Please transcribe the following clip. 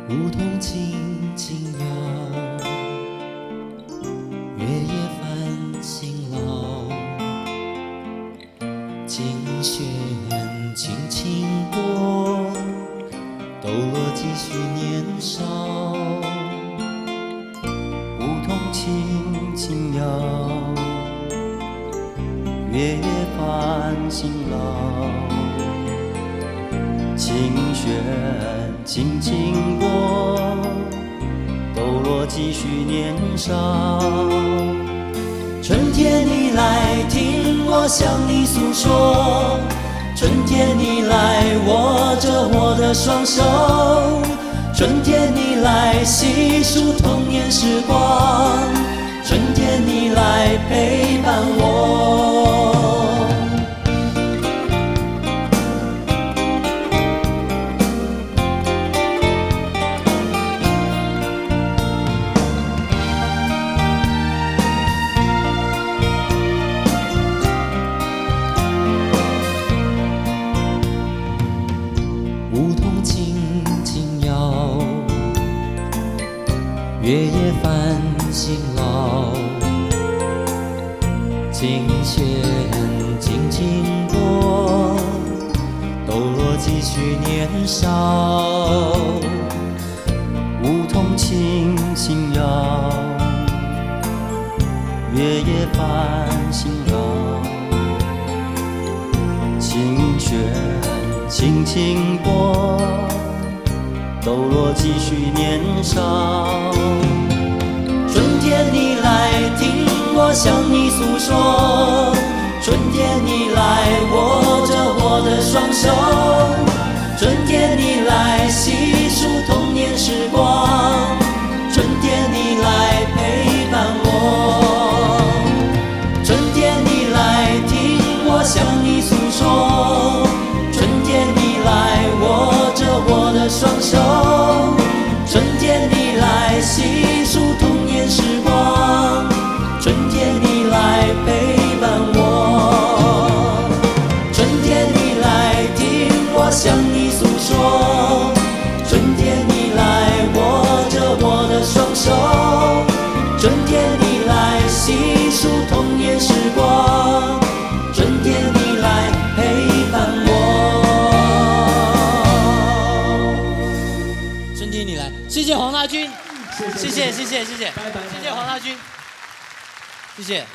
梧桐轻轻摇，月夜泛辛劳，琴弦轻轻拨，抖落几许年少。梧桐轻轻摇，月夜泛辛劳，琴弦轻轻拨，抖落几许年少。春天你来听我向你诉说，春天你来握着我的双手，春天你来细数童年时光，春天你来陪伴我。梧桐轻轻摇，月夜泛辛劳，琴弦轻轻拨，抖落几许年少。梧桐轻轻摇，月夜泛辛劳，琴弦轻轻拨，抖落几许年少。春天你来听我向你诉说，春天你来握着我的双手，春天你来细数童年时光，春天你来陪伴我，春天你来听我向你诉说，握着我的双手，春天你来细数童年时光，春天你来陪伴我，春天你来听我向你诉说，春天你来握着我的双手，春天你来细数童年时光，春天你来陪伴我。谢谢黄大军，谢谢，拜拜，谢谢黄大军，谢谢。